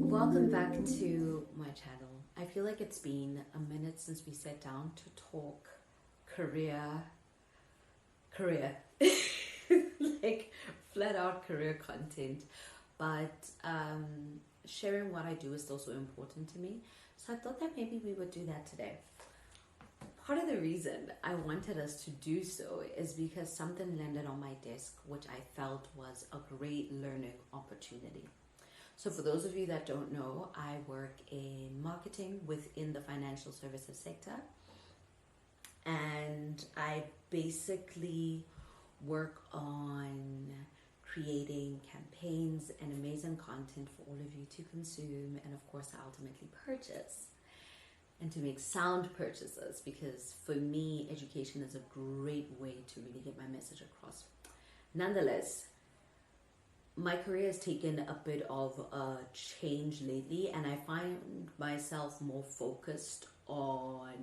Welcome back to my channel. I feel like it's been a minute since we sat down to talk career, like flat out career content. But sharing what I do is also important to me. So I thought that maybe we would do that today. Part of the reason I wanted us to do so is because something landed on my desk which I felt was a great learning opportunity. So for those of you that don't know, I work in marketing within the financial services sector. And I basically work on creating campaigns and amazing content for all of you to consume and of course to ultimately purchase and to make sound purchases, because for me, education is a great way to really get my message across. Nonetheless, my career has taken a bit of a change lately, and I find myself more focused on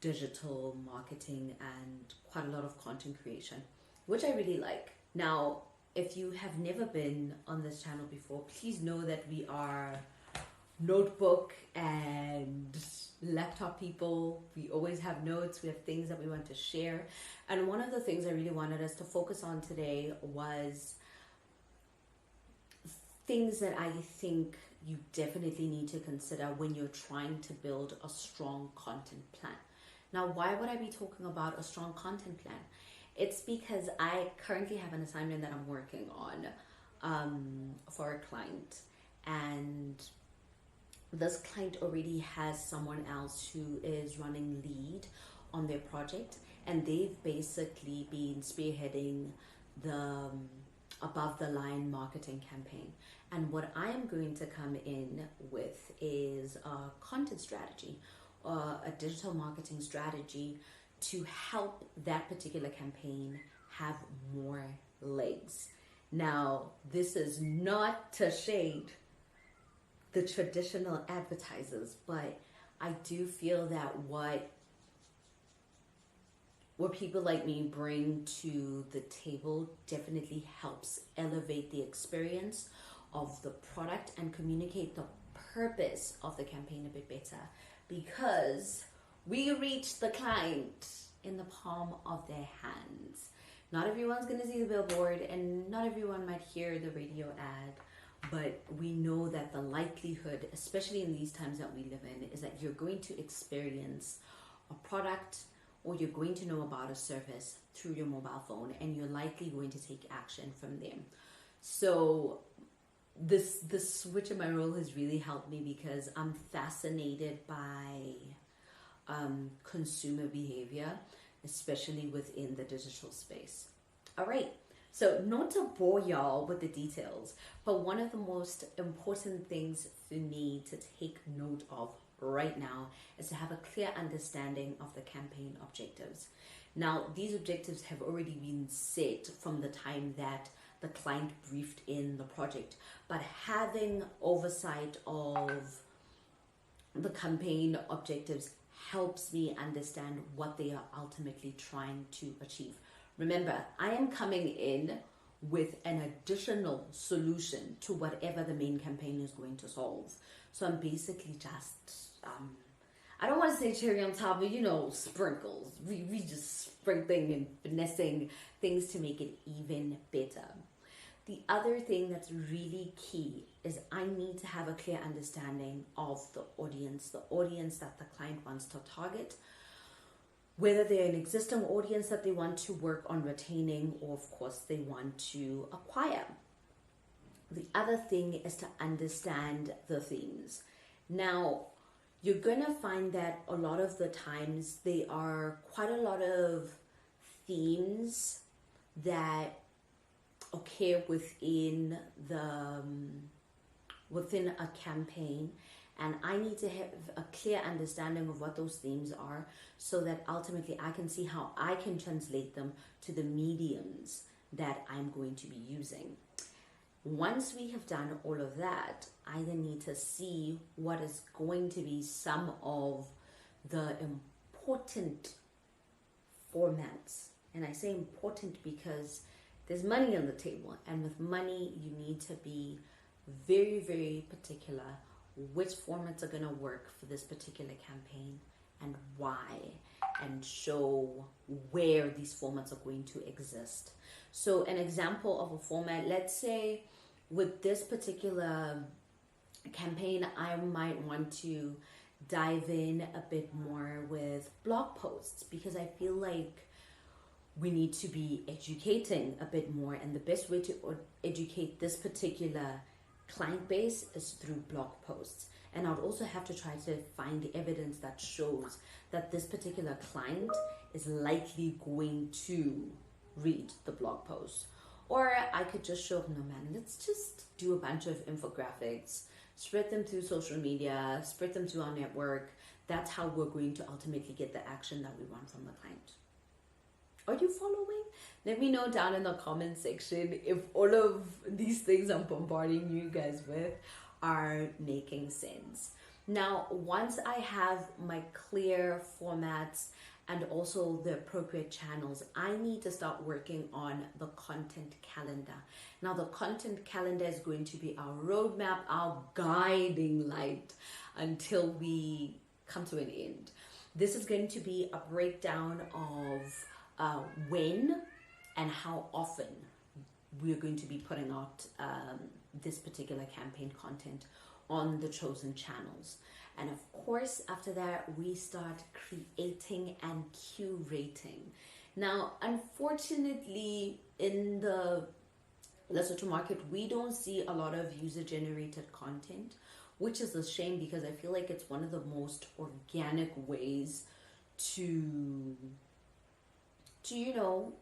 digital marketing and quite a lot of content creation, which I really like. Now, if you have never been on this channel before, please know that we are notebook and laptop people. We always have notes, we have things that we want to share. And one of the things I really wanted us to focus on today was things that I think you definitely need to consider when you're trying to build a strong content plan. Now, why would I be talking about a strong content plan? It's because I currently have an assignment that I'm working on for a client, and this client already has someone else who is running lead on their project, and they've basically been spearheading the above the line marketing campaign. And what I am going to come in with is a content strategy, a digital marketing strategy to help that particular campaign have more legs. Now, this is not to shade the traditional advertisers, but I do feel that what people like me bring to the table definitely helps elevate the experience of the product and communicate the purpose of the campaign a bit better, because we reach the client in the palm of their hands. Not everyone's going to see the billboard, and not everyone might hear the radio ad, but we know that the likelihood, especially in these times that we live in, is that you're going to experience a product or you're going to know about a service through your mobile phone, and you're likely going to take action from them. So this switch in my role has really helped me, because I'm fascinated by consumer behavior, especially within the digital space. All right. So not to bore y'all with the details, but one of the most important things for me to take note of right now is to have a clear understanding of the campaign objectives. Now, these objectives have already been set from the time that the client briefed in the project, but having oversight of the campaign objectives helps me understand what they are ultimately trying to achieve. Remember, I am coming in with an additional solution to whatever the main campaign is going to solve. So I'm basically just, I don't want to say cherry on top, but sprinkles. We just sprinkling and finessing things to make it even better. The other thing that's really key is I need to have a clear understanding of the audience that the client wants to target, whether they're an existing audience that they want to work on retaining, or of course they want to acquire. The other thing is to understand the themes. Now, you're gonna find that a lot of the times there are quite a lot of themes that occur within a campaign, and I need to have a clear understanding of what those themes are, so that ultimately I can see how I can translate them to the mediums that I'm going to be using. Once we have done all of that, I then need to see what is going to be some of the important formats. And I say important because there's money on the table, and with money you need to be very, very particular which formats are going to work for this particular campaign and why, and show where these formats are going to exist. So an example of a format, let's say with this particular campaign, I might want to dive in a bit more with blog posts, because I feel like we need to be educating a bit more, and the best way to educate this particular client base is through blog posts. And I'd also have to try to find the evidence that shows that this particular client is likely going to read the blog post. Or I could just show, no man, let's just do a bunch of infographics, spread them through social media, spread them through our network. That's how we're going to ultimately get the action that we want from the client. Are you following? Let me know down in the comment section if all of these things I'm bombarding you guys with are making sense. Now, once I have my clear formats and also the appropriate channels, I need to start working on the content calendar. Now, the content calendar is going to be our roadmap, our guiding light until we come to an end. This is going to be a breakdown of when and how often we're going to be putting out this particular campaign content on the chosen channels. And of course, after that, we start creating and curating. Now, unfortunately, in the Lesotho market, we don't see a lot of user-generated content, which is a shame, because I feel like it's one of the most organic ways to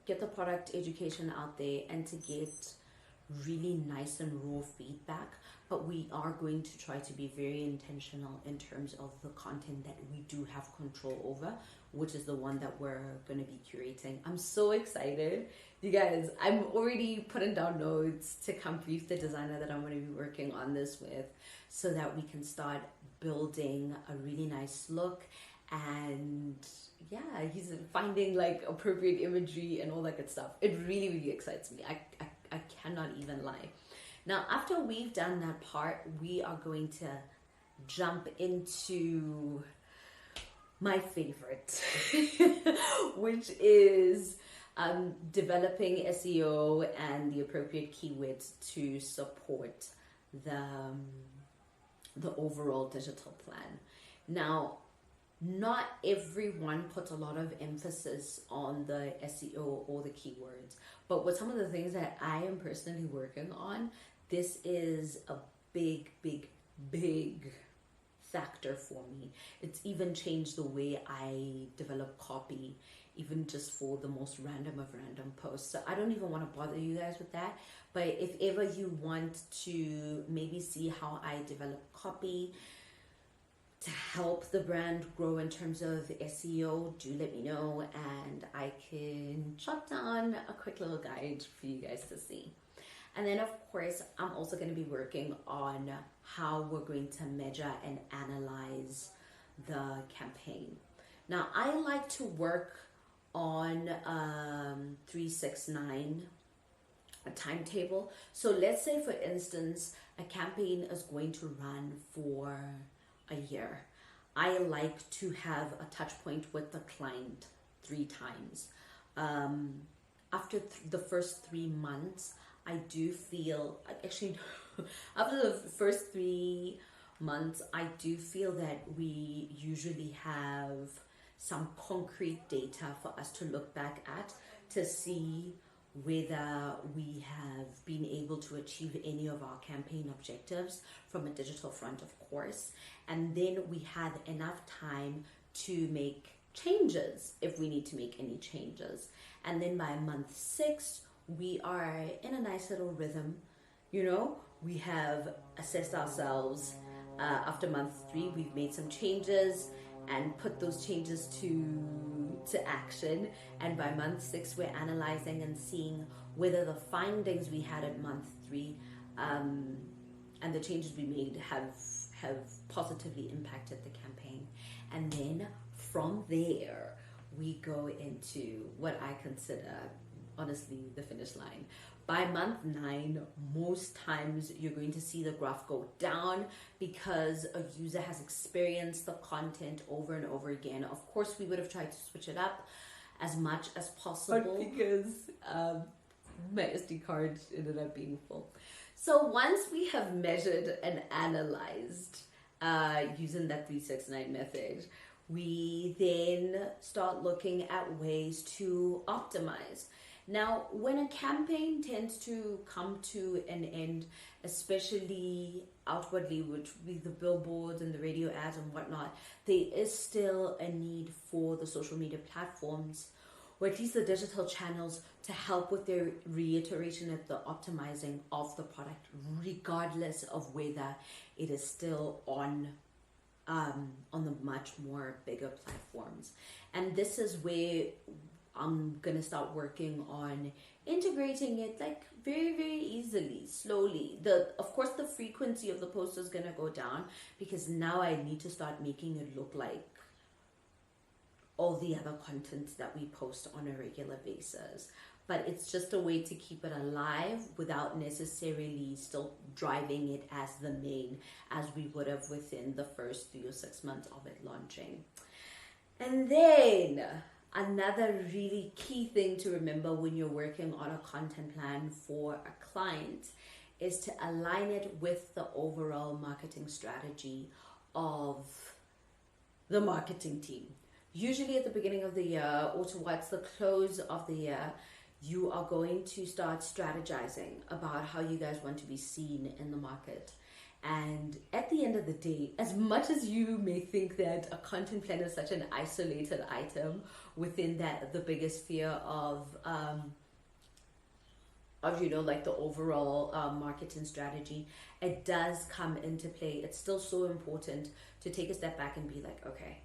get the product education out there and to get really nice and raw feedback. But we are going to try to be very intentional in terms of the content that we do have control over, which is the one that we're going to be curating. I'm so excited. You guys, I'm already putting down notes to come brief the designer that I'm going to be working on this with, so that we can start building a really nice look. And yeah, he's finding like appropriate imagery and all that good stuff. It really, really excites me. I cannot even lie. Now, after we've done that part, we are going to jump into my favorite, which is developing SEO and the appropriate keywords to support the overall digital plan. Now, not everyone puts a lot of emphasis on the SEO or the keywords, but with some of the things that I am personally working on, this is a big, big, big factor for me. It's even changed the way I develop copy, even just for the most random of random posts. So I don't even want to bother you guys with that, but if ever you want to maybe see how I develop copy to help the brand grow in terms of SEO, do let me know, and I can jot down a quick little guide for you guys to see. And then of course, I'm also going to be working on how we're going to measure and analyze the campaign. Now, I like to work on 369 a timetable. So let's say, for instance, a campaign is going to run for a year. I like to have a touch point with the client 3 times. After the first 3 months, I do feel, actually, after the first 3 months, I do feel that we usually have some concrete data for us to look back at to see whether we have been able to achieve any of our campaign objectives from a digital front, of course. And then we have enough time to make changes if we need to make any changes. And then by month 6, we are in a nice little rhythm. We have assessed ourselves. After month 3, we've made some changes and put those changes to action. And by month 6, we're analyzing and seeing whether the findings we had at month 3 and the changes we made have positively impacted the campaign. And then from there, we go into what I consider, honestly, the finish line. By month 9, most times you're going to see the graph go down because a user has experienced the content over and over again. Of course, we would have tried to switch it up as much as possible, but because my SD card ended up being full. So once we have measured and analyzed using that 369 method, we then start looking at ways to optimize. Now, when a campaign tends to come to an end, especially outwardly, which with the billboards and the radio ads and whatnot, there is still a need for the social media platforms, or at least the digital channels, to help with their reiteration of the optimizing of the product, regardless of whether it is still on the much more bigger platforms. And this is where I'm gonna start working on integrating it like very, very easily, slowly. Of course, the frequency of the post is gonna go down because now I need to start making it look like all the other content that we post on a regular basis. But it's just a way to keep it alive without necessarily still driving it as the main, as we would have within the first 3 or 6 months of it launching. And then another really key thing to remember when you're working on a content plan for a client is to align it with the overall marketing strategy of the marketing team. Usually at the beginning of the year or towards the close of the year, you are going to start strategizing about how you guys want to be seen in the market. And at the end of the day, as much as you may think that a content plan is such an isolated item within the bigger sphere of like the overall marketing strategy, it does come into play. It's still so important to take a step back and be like, okay,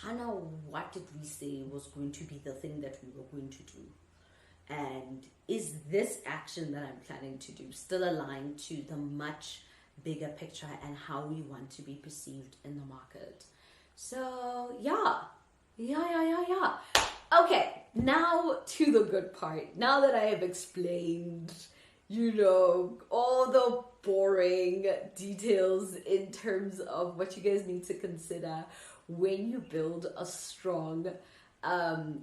Hannah, what did we say was going to be the thing that we were going to do? And is this action that I'm planning to do still aligned to the much bigger picture and how we want to be perceived in the market? So yeah. Okay, now to the good part. Now that I have explained, all the boring details in terms of what you guys need to consider when you build a strong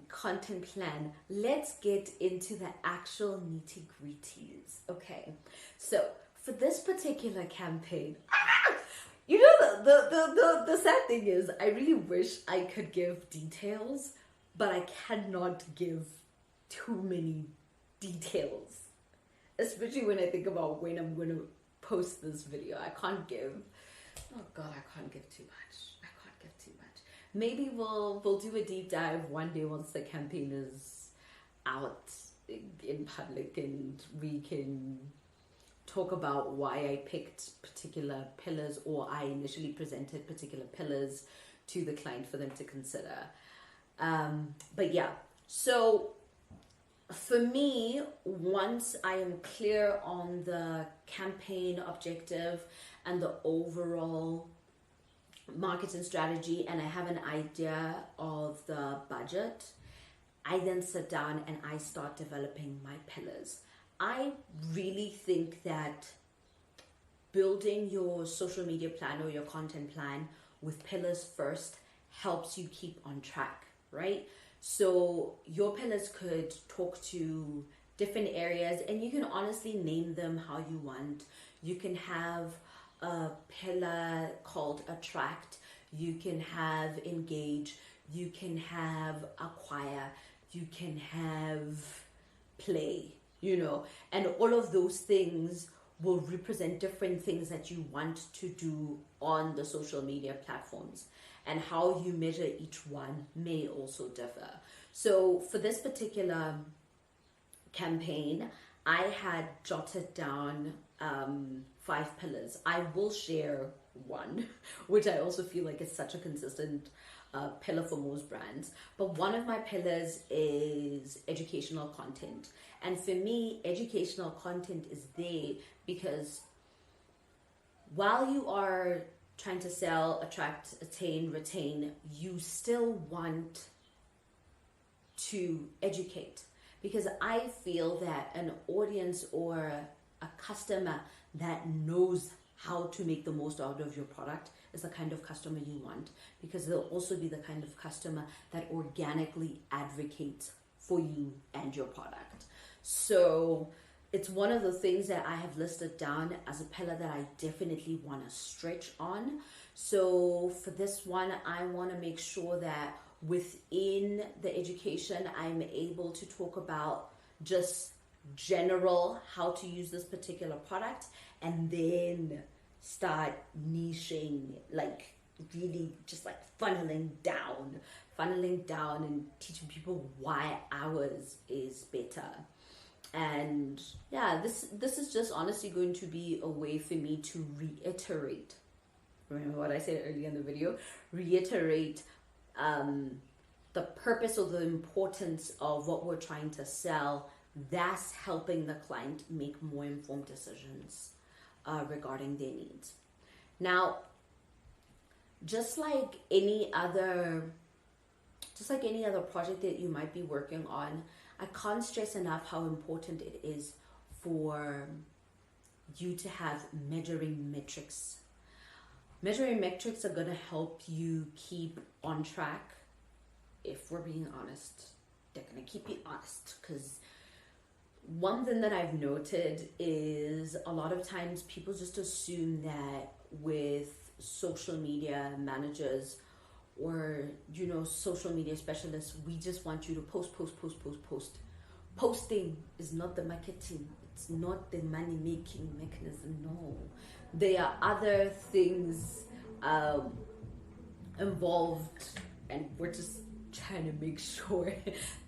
content plan, let's get into the actual nitty-gritties. Okay, so for this particular campaign, the sad thing is I really wish I could give details, but I cannot give too many details, especially when I think about when I'm going to post this video. I can't give too much. Maybe we'll do a deep dive one day once the campaign is out in public and we can talk about why I picked particular pillars, or I initially presented particular pillars to the client for them to consider. But yeah, so for me, once I am clear on the campaign objective and the overall marketing strategy, and I have an idea of the budget, I then sit down and I start developing my pillars. I really think that building your social media plan or your content plan with pillars first helps you keep on track, right? So your pillars could talk to different areas and you can honestly name them how you want. You can have a pillar called attract, you can have engage, you can have acquire, you can have play, and all of those things will represent different things that you want to do on the social media platforms, and how you measure each one may also differ. So for this particular campaign, I had jotted down 5 pillars. I will share one, which I also feel like is such a consistent pillar for most brands. But one of my pillars is educational content. And for me, educational content is there because while you are trying to sell, attract, attain, retain, you still want to educate. because I feel that an audience or a customer that knows how to make the most out of your product is the kind of customer you want, because they'll also be the kind of customer that organically advocates for you and your product. So it's one of the things that I have listed down as a pillar that I definitely want to stretch on. So for this one, I want to make sure that within the education, I'm able to talk about just general how to use this particular product, and then start niching, like really just like funneling down and teaching people why ours is better. And yeah, this is just honestly going to be a way for me to reiterate, remember what I said earlier in the video, reiterate the purpose or the importance of what we're trying to sell, thus helping the client make more informed decisions regarding their needs. Now, just like any other project that you might be working on, I can't stress enough how important it is for you to have measuring metrics. Measuring metrics are going to help you keep on track. If we're being honest, they're going to keep you honest, because one thing that I've noted is a lot of times people just assume that with social media managers or, you know, social media specialists, we just want you to post. Posting is not the marketing. It's not the money-making mechanism. No. There are other things involved, and we're just trying to make sure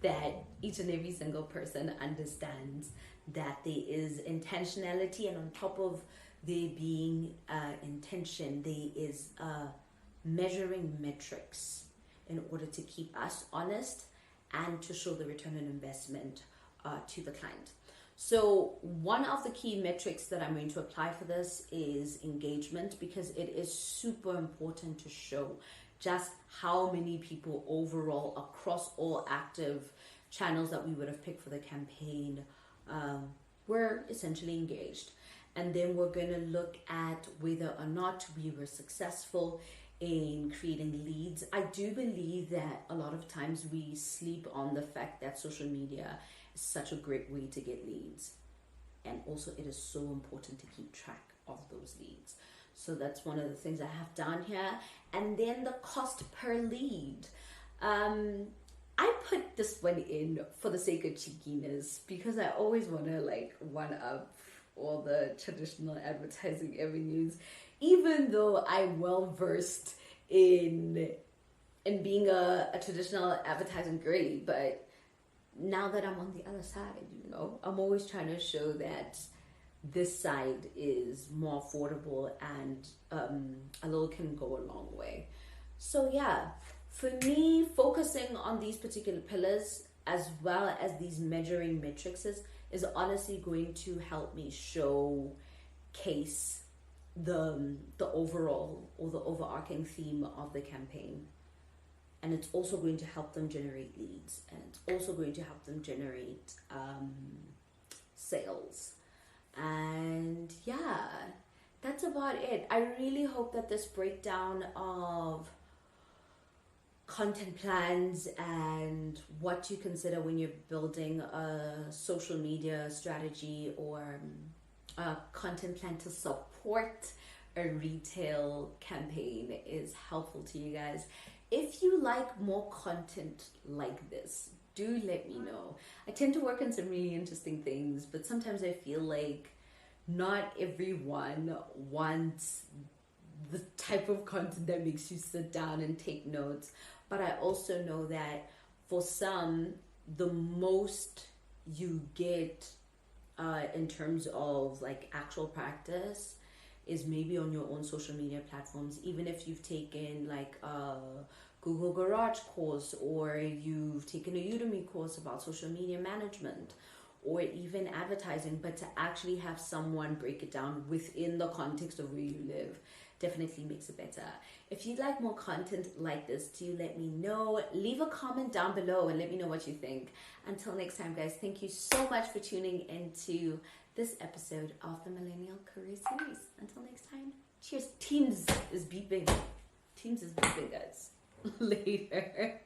that each and every single person understands that there is intentionality, and on top of there being intention, there is measuring metrics in order to keep us honest and to show the return on investment to the client. So one of the key metrics that I'm going to apply for this is engagement, because it is super important to show just how many people overall across all active channels that we would have picked for the campaign were essentially engaged. And then we're going to look at whether or not we were successful in creating leads. I do believe that a lot of times we sleep on the fact that social media is such a great way to get leads. And also it is so important to keep track of those leads. So that's one of the things I have down here. And then the cost per lead. I put this one in for the sake of cheekiness, because I always want to like one up all the traditional advertising avenues, even though I'm well versed in being a traditional advertising girly. But now that I'm on the other side, you know, I'm always trying to show that this side is more affordable, and a little can go a long way. So yeah, for me, focusing on these particular pillars as well as these measuring matrices is honestly going to help me showcase the overall or the overarching theme of the campaign. And it's also going to help them generate leads, and it's also going to help them generate sales. And yeah, that's about it. I really hope that this breakdown of content plans and what to consider when you're building a social media strategy or a content plan to support a retail campaign is helpful to you guys. If you like more content like this, do let me know. I tend to work on some really interesting things, but sometimes I feel like not everyone wants the type of content that makes you sit down and take notes. But I also know that for some, the most you get in terms of like actual practice is maybe on your own social media platforms. Even if you've taken like a Google Garage course, or you've taken a Udemy course about social media management, or even advertising, but to actually have someone break it down within the context of where you live definitely makes it better. If you'd like more content like this, do let me know. Leave a comment down below and let me know what you think. Until next time, guys, thank you so much for tuning into this episode of the Millennial Career Series. Until next time, cheers. Teams is beeping. Teams is beeping, guys. Later.